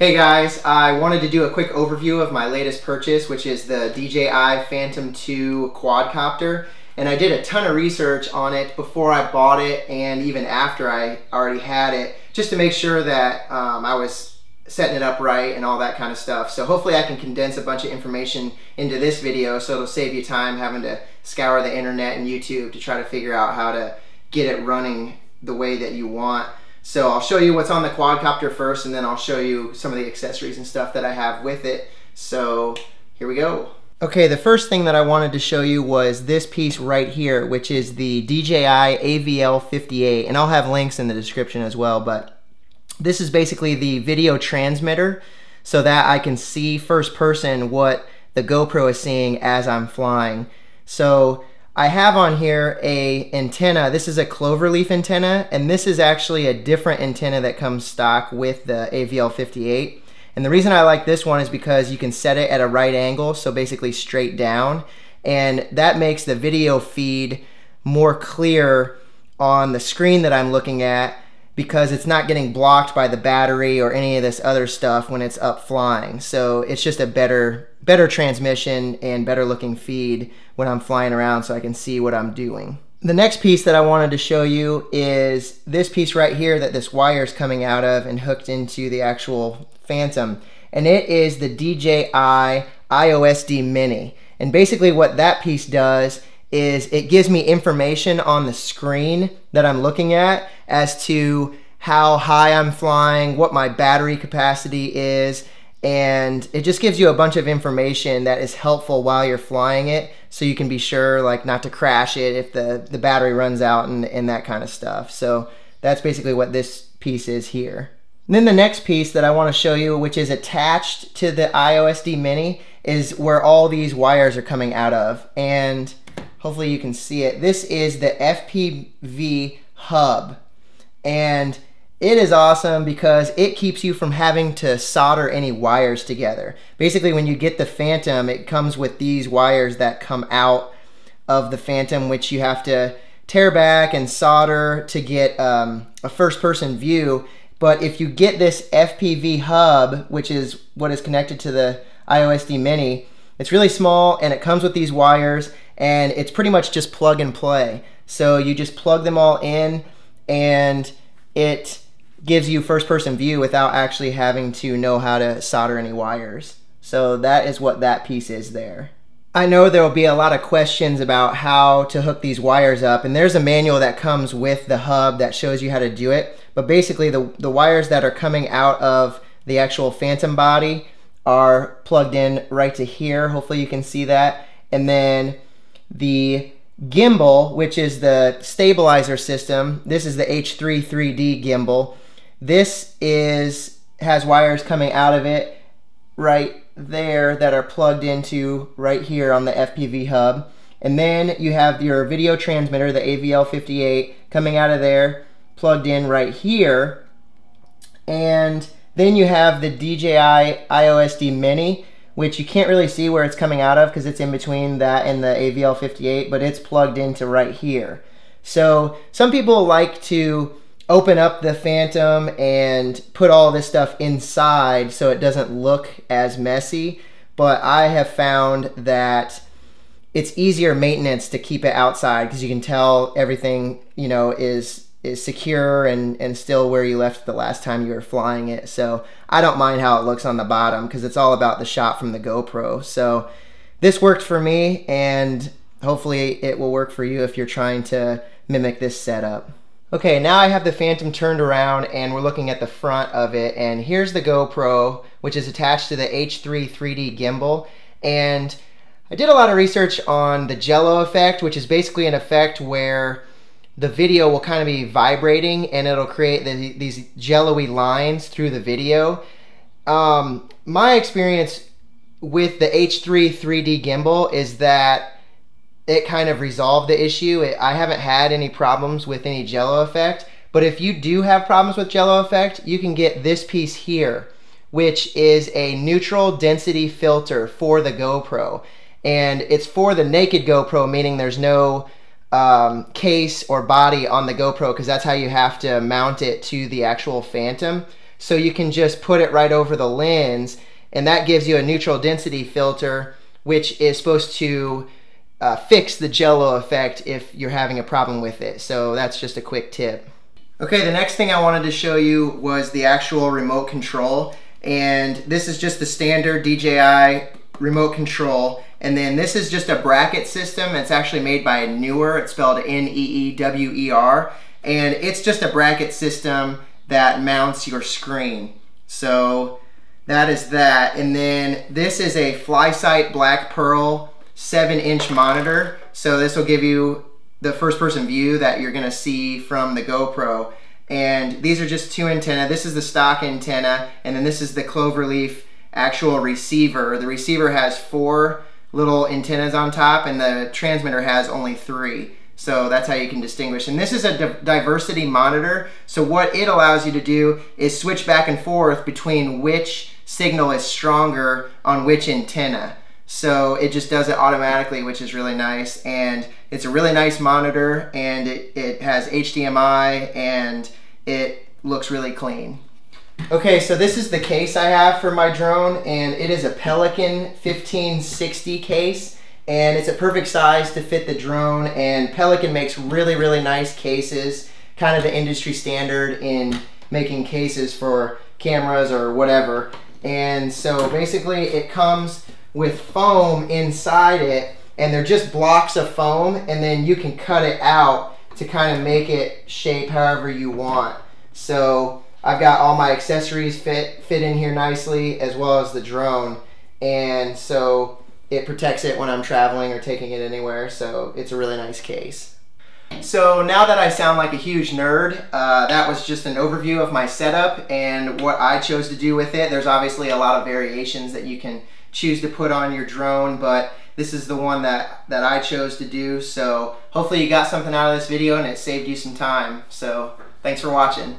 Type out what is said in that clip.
Hey guys, I wanted to do a quick overview of my latest purchase, which is the DJI Phantom 2 quadcopter. And I did a ton of research on it before I bought it and even after I already had it, just to make sure that I was setting it up right and all that kind of stuff. So hopefully I can condense a bunch of information into this video so it'll save you time having to scour the internet and YouTube to try to figure out how to get it running the way that you want. So I'll show you what's on the quadcopter first, and then I'll show you some of the accessories and stuff that I have with it. So here we go. Okay, the first thing that I wanted to show you was this piece right here, which is the DJI AVL58, and I'll have links in the description as well, but this is basically the video transmitter so that I can see first person what the GoPro is seeing as I'm flying. So I have on here a antenna. This is a Clover-Leaf antenna, and this is actually a different antenna that comes stock with the AVL58. And the reason I like this one is because you can set it at a right angle, so basically straight down, and that makes the video feed more clear on the screen that I'm looking at because it's not getting blocked by the battery or any of this other stuff when it's up flying. So it's just a better transmission and better looking feed when I'm flying around so I can see what I'm doing. The next piece that I wanted to show you is this piece right here that this wire is coming out of and hooked into the actual Phantom. And it is the DJI IOSD Mini. And basically what that piece does is it gives me information on the screen that I'm looking at as to how high I'm flying, what my battery capacity is, and it just gives you a bunch of information that is helpful while you're flying it, so you can be sure like not to crash it if the battery runs out and that kind of stuff. So that's basically what this piece is here. And then the next piece that I want to show you, which is attached to the IOSD Mini, is where all these wires are coming out of, and hopefully you can see it. This is the FPV Hub, and it is awesome because it keeps you from having to solder any wires together. Basically, when you get the Phantom, it comes with these wires that come out of the Phantom, which you have to tear back and solder to get a first-person view. But if you get this FPV Hub, which is what is connected to the IOSD Mini, it's really small and it comes with these wires, and it's pretty much just plug and play. So you just plug them all in and it gives you first person view without actually having to know how to solder any wires. So that is what that piece is there. I know there will be a lot of questions about how to hook these wires up, and there's a manual that comes with the hub that shows you how to do it. But basically the wires that are coming out of the actual Phantom body are plugged in right to here. Hopefully you can see that. And then the gimbal, which is the stabilizer system, this is the H3 3D gimbal. This has wires coming out of it right there that are plugged into right here on the FPV Hub. And then you have your video transmitter, the AVL58, coming out of there, plugged in right here. And then you have the DJI IOSD Mini, which you can't really see where it's coming out of because it's in between that and the AVL58, but it's plugged into right here. So some people like to open up the Phantom and put all this stuff inside so it doesn't look as messy, but I have found that it's easier maintenance to keep it outside because you can tell everything, you know, is secure and still where you left the last time you were flying it. So I don't mind how it looks on the bottom because it's all about the shot from the GoPro. So this worked for me, and hopefully it will work for you if you're trying to mimic this setup. Okay, now I have the Phantom turned around and we're looking at the front of it, and here's the GoPro, which is attached to the H3 3D gimbal. And I did a lot of research on the jello effect, which is basically an effect where the video will kind of be vibrating and it'll create these jello-y lines through the video. My experience with the H3 3D gimbal is that it kind of resolved the issue. I haven't had any problems with any jello effect, but if you do have problems with jello effect, you can get this piece here, which is a neutral density filter for the GoPro. And it's for the naked GoPro, meaning there's no case or body on the GoPro, because that's how you have to mount it to the actual Phantom. so you can just put it right over the lens, and that gives you a neutral density filter, which is supposed to fix the jello effect if you're having a problem with it. So that's just a quick tip. Okay, the next thing I wanted to show you was the actual remote control, and this is just the standard DJI remote control, and then this is just a bracket system. It's actually made by NEEWER. It's spelled N-E-E-W-E-R, and it's just a bracket system that mounts your screen. So that is that. And then this is a FlySight Black Pearl 7-inch monitor. So this will give you the first person view that you're gonna see from the GoPro. And these are just 2 antennas. This is the stock antenna, and then this is the Clover-Leaf actual receiver. The receiver has 4 little antennas on top, and the transmitter has only 3. So that's how you can distinguish. And this is a diversity monitor. So what it allows you to do is switch back and forth between which signal is stronger on which antenna. So it just does it automatically, which is really nice. And it's a really nice monitor, and it has HDMI, and it looks really clean. Okay, so this is the case I have for my drone, and it is a Pelican 1560 case, and it's a perfect size to fit the drone, and Pelican makes really, really nice cases, kind of the industry standard in making cases for cameras or whatever. And so basically it comes with foam inside it, and they're just blocks of foam, and then you can cut it out to kind of make it shape however you want. So I've got all my accessories fit in here nicely, as well as the drone, and so it protects it when I'm traveling or taking it anywhere. So it's a really nice case. So now that I sound like a huge nerd, that was just an overview of my setup and what I chose to do with it. There's obviously a lot of variations that you can choose to put on your drone, but this is the one that I chose to do. So hopefully you got something out of this video and it saved you some time. So thanks for watching.